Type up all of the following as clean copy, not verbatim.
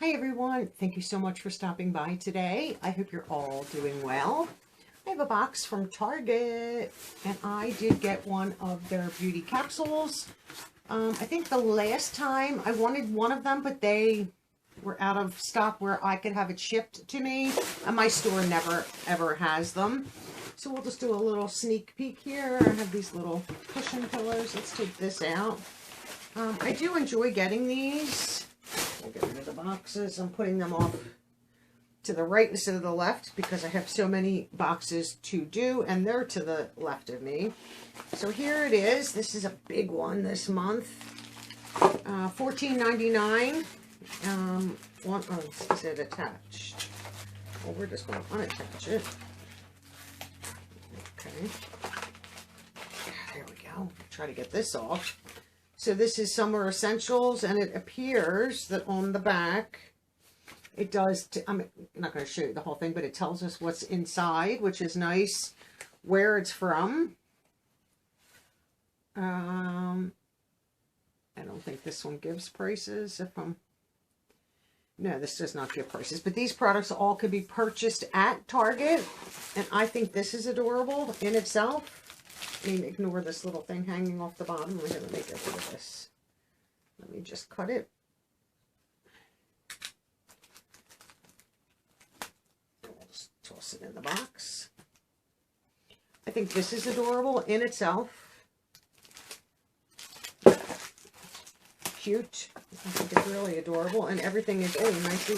Hi everyone, thank you so much for stopping by today. I hope you're all doing well. I have a box from Target and I did get one of their beauty capsules. I think the last time I wanted one of them, but they were out of stock where I could have it shipped to me, and my store never ever has them. So we'll just do a little sneak peek here. I have these little cushion pillows. Let's take this out. I do enjoy getting these. We'll get rid of the boxes. I'm putting them off to the right instead of the left because I have so many boxes to do, and they're to the left of me. So here it is. This is a big one this month. $14.99. Is it attached? Well, we're just going to unattach it. Okay. There we go. Try to get this off. So this is Summer Essentials, and it appears that on the back, it does, I'm not going to show you the whole thing, but it tells us what's inside, which is nice, where it's from. I don't think this one gives prices. No, this does not give prices, but these products all could be purchased at Target, and I think this is adorable in itself. I mean, ignore this little thing hanging off the bottom. Let me get rid of this. Let me just cut it. We'll just toss it in the box. I think this is adorable in itself. Cute. I think it's really adorable, and everything is nicely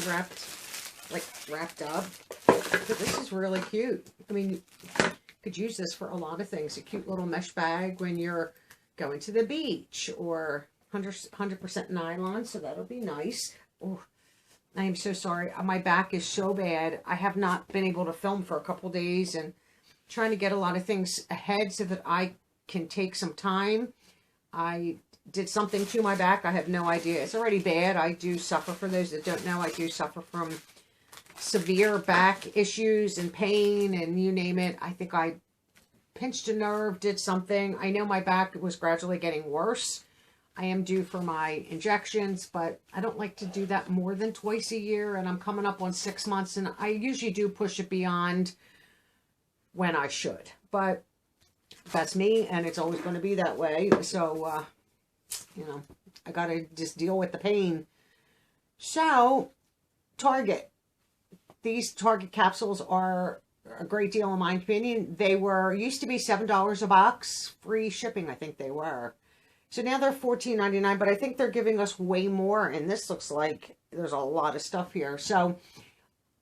wrapped up. But this is really cute. I mean, could use this for a lot of things. A cute little mesh bag when you're going to the beach, or 100% nylon, so that'll be nice. Oh, I am so sorry. My back is so bad. I have not been able to film for a couple days, and trying to get a lot of things ahead so that I can take some time. I did something to my back. I have no idea. It's already bad. I do suffer, for those that don't know, I do suffer from severe back issues and pain, and you name it. I think I pinched a nerve, did something. I know my back was gradually getting worse. I am due for my injections, but I don't like to do that more than twice a year, and I'm coming up on 6 months, and I usually do push it beyond when I should. But that's me, and it's always going to be that way. So, you know, I got to just deal with the pain. So, Target. These Target capsules are a great deal in my opinion. They used to be $7 a box, free shipping, I think they were. So now they're $14.99, but I think they're giving us way more, and this looks like there's a lot of stuff here. So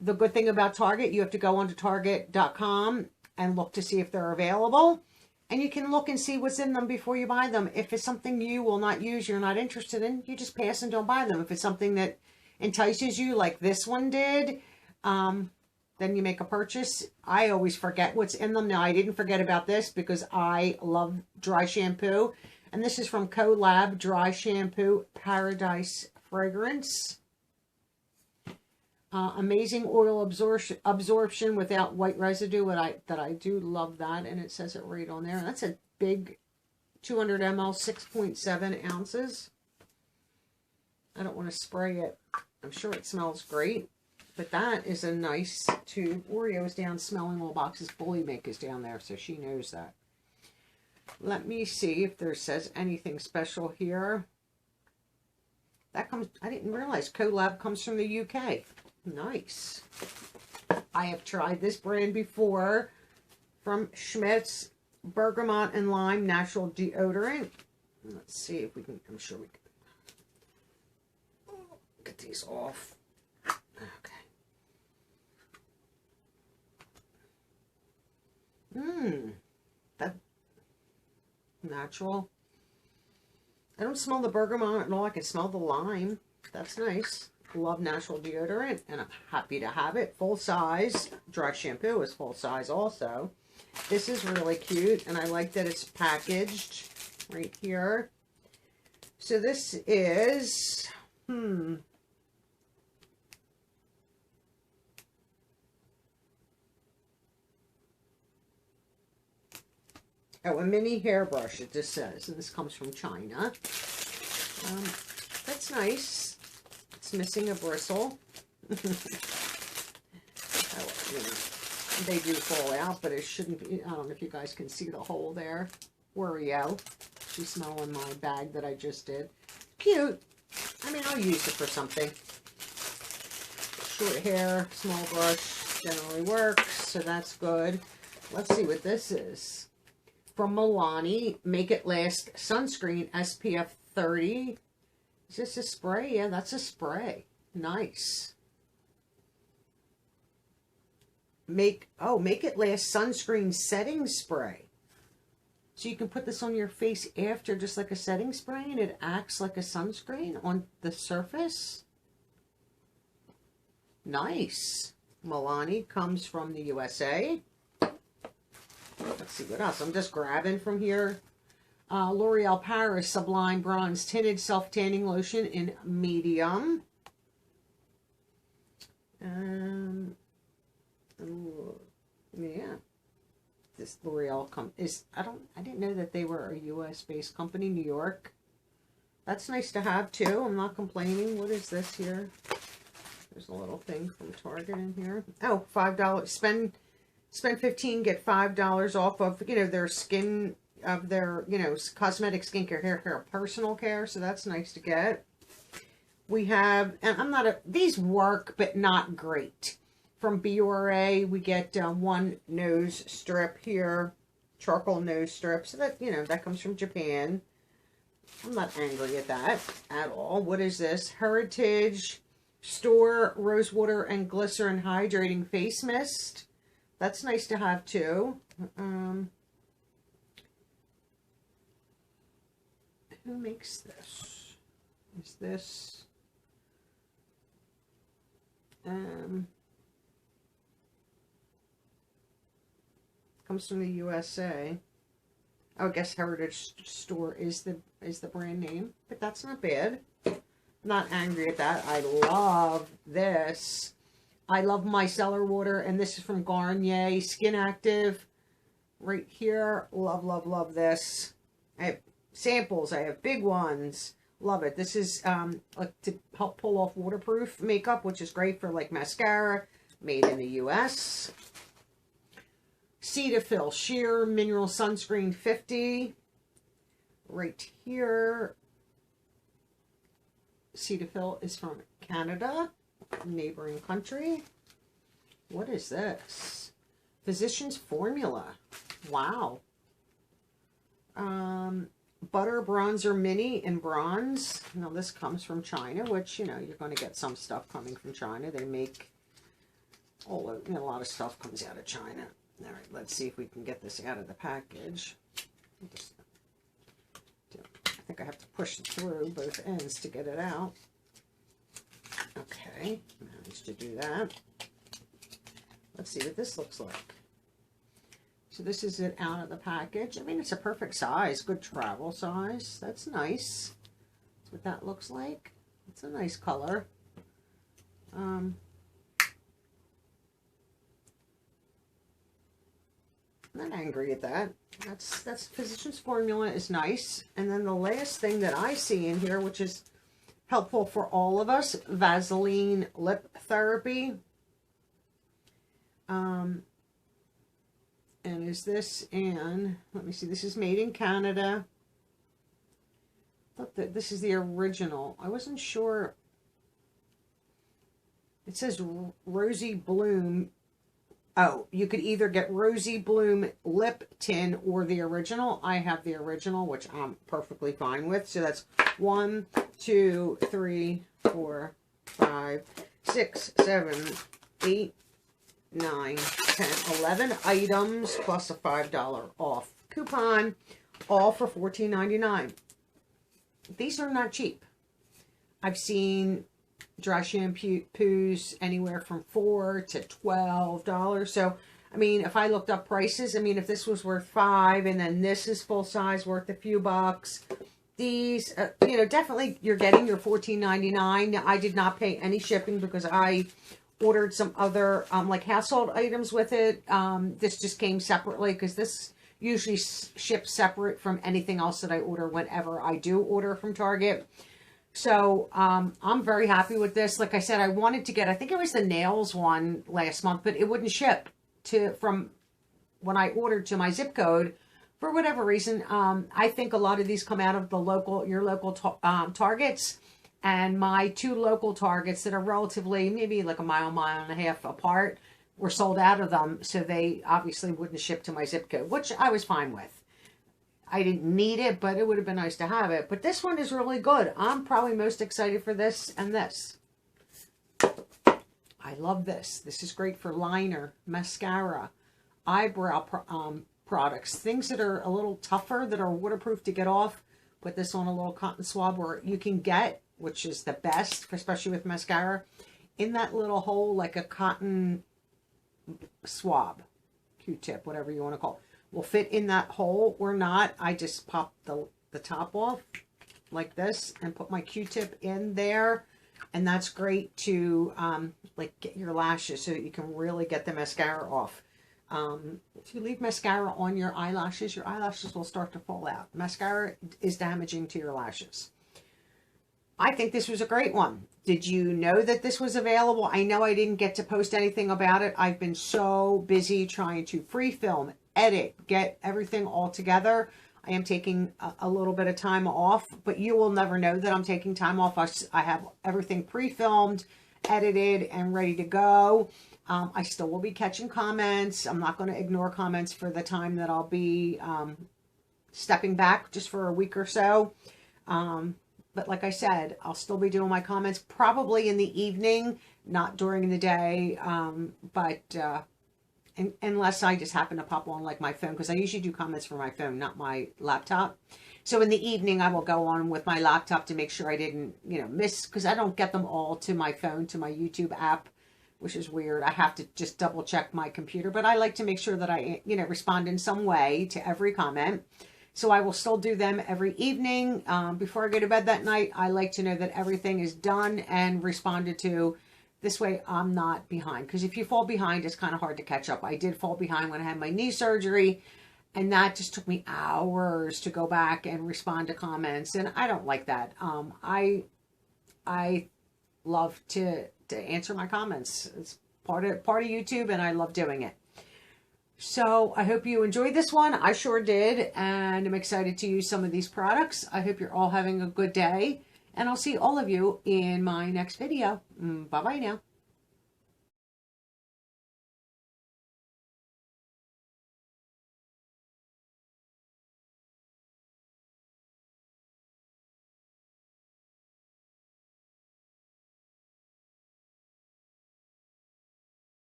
the good thing about Target, you have to go onto Target.com and look to see if they're available, and you can look and see what's in them before you buy them. If it's something you will not use, you're not interested in, you just pass and don't buy them. If it's something that entices you, like this one did, then you make a purchase. I always forget what's in them. Now, I didn't forget about this because I love dry shampoo. And this is from Collab Dry Shampoo Paradise Fragrance. Amazing oil absorption without white residue. That I do love that. And it says it right on there. That's a big 200 ml, 6.7 ounces. I don't want to spray it. I'm sure it smells great. But that is a nice tube. Oreo's down smelling all boxes. Bully Make is down there, so she knows that. Let me see if there says anything special here. That comes, I didn't realize Collab comes from the UK. Nice. I have tried this brand before from Schmidt's Bergamot and Lime Natural Deodorant. Let's see if we can, I'm sure we can get these off. Okay. That natural. I don't smell the bergamot at all. I can smell the lime. That's nice. Love natural deodorant, and I'm happy to have it. Full size. Dry shampoo is full size also. This is really cute, and I like that it's packaged right here. So this is, oh, a mini hairbrush, it just says, and this comes from China. That's nice. It's missing a bristle. They do fall out, but it shouldn't be. I don't know if you guys can see the hole there. Oreo. She's smelling my bag that I just did. Cute. I mean, I'll use it for something. Short hair, small brush generally works, so that's good. Let's see what this is. From Milani, Make It Last Sunscreen SPF 30. Is this a spray? Yeah, that's a spray. Nice. Make It Last Sunscreen Setting Spray. So you can put this on your face after, just like a setting spray, and it acts like a sunscreen on the surface. Nice. Milani comes from the USA. Let's see what else. I'm just grabbing from here. L'Oreal Paris Sublime Bronze Tinted Self-Tanning Lotion in medium. Yeah. This L'Oreal I didn't know that they were a US based company, New York. That's nice to have too. I'm not complaining. What is this here? There's a little thing from Target in here. Oh, $5. Spend 15, get $5 off of, their skin, of their, cosmetic skincare, hair care, personal care. So that's nice to get. We have, and these work, but not great. From Biore, we get one nose strip here, charcoal nose strip. So that, that comes from Japan. I'm not angry at that at all. What is this? Heritage Store Rosewater and Glycerin Hydrating Face Mist. That's nice to have too. Who makes this? Is this? Comes from the USA. Oh, I guess Heritage Store is the brand name, but that's not bad. Not angry at that. I love this. I love micellar water, and this is from Garnier Skin Active. Right here. Love, love, love this. I have samples. I have big ones. Love it. This is like to help pull off waterproof makeup, which is great for like mascara. Made in the US. Cetaphil Sheer Mineral Sunscreen 50. Right here. Cetaphil is from Canada, neighboring country. What is this? Physician's Formula. Wow. Butter Bronzer Mini in bronze. Now this comes from China, which, you're going to get some stuff coming from China. They make a lot of stuff comes out of China. All right, let's see if we can get this out of the package. I think I have to push it through both ends to get it out. Okay, managed to do that. Let's see what this looks like. So this is it out of the package. I mean, it's a perfect size, good travel size. That's nice. That's what that looks like. It's a nice color. I'm not angry at that. That's Physician's Formula is nice. And then the last thing that I see in here, which is helpful for all of us, Vaseline Lip Therapy. And is this in, let me see, this is made in Canada. I thought that this is the original. I wasn't sure. It says Rosy Bloom. Oh, you could either get Rosy Bloom Lip Tin or the original. I have the original, which I'm perfectly fine with. So that's 1, 2, 3, 4, 5, 6, 7, 8, 9, 10, 11 items plus a $5 off coupon, all for $14.99. These are not cheap. I've seen dry shampoos anywhere from $4 to $12. So, I mean, if I looked up prices, I mean, if this was worth $5 and then this is full size worth a few bucks, these, definitely you're getting your $14.99. I did not pay any shipping because I ordered some other, like household items with it. This just came separately because this usually ships separate from anything else that I order whenever I do order from Target. So I'm very happy with this. Like I said, I wanted to get, I think it was the nails one last month, but it wouldn't ship from when I ordered to my zip code for whatever reason. I think a lot of these come out of your local Targets, and my 2 local Targets that are relatively maybe like a mile and a half apart were sold out of them. So they obviously wouldn't ship to my zip code, which I was fine with. I didn't need it, but it would have been nice to have it. But this one is really good. I'm probably most excited for this and this. I love this. This is great for liner, mascara, eyebrow products. Things that are a little tougher, that are waterproof to get off. Put this on a little cotton swab where you can get, which is the best, especially with mascara, in that little hole, like a cotton swab, Q-tip, whatever you want to call it, will fit in that hole or not. I just pop the top off like this and put my Q-tip in there, and that's great to like get your lashes so that you can really get the mascara off. If you leave mascara on your eyelashes will start to fall out. Mascara is damaging to your lashes. I think this was a great one. Did you know that this was available? I know I didn't get to post anything about it. I've been so busy trying to pre-film, edit, get everything all together. I am taking a little bit of time off, but you will never know that I'm taking time off. I have everything pre-filmed, edited, and ready to go. I still will be catching comments. I'm not going to ignore comments for the time that I'll be stepping back just for a week or so. But like I said, I'll still be doing my comments probably in the evening, not during the day. Unless I just happen to pop on like my phone, because I usually do comments for my phone, not my laptop. So in the evening, I will go on with my laptop to make sure I didn't, miss, because I don't get them all to my phone, to my YouTube app, which is weird. I have to just double check my computer, but I like to make sure that I, respond in some way to every comment. So I will still do them every evening. Before I go to bed that night, I like to know that everything is done and responded to. This way I'm not behind, because if you fall behind, it's kind of hard to catch up. I did fall behind when I had my knee surgery, and that just took me hours to go back and respond to comments, and I don't like that. I love to answer my comments. It's part of YouTube, and I love doing it. So I hope you enjoyed this one. I sure did, and I'm excited to use some of these products. I hope you're all having a good day, and I'll see all of you in my next video. Bye-bye now.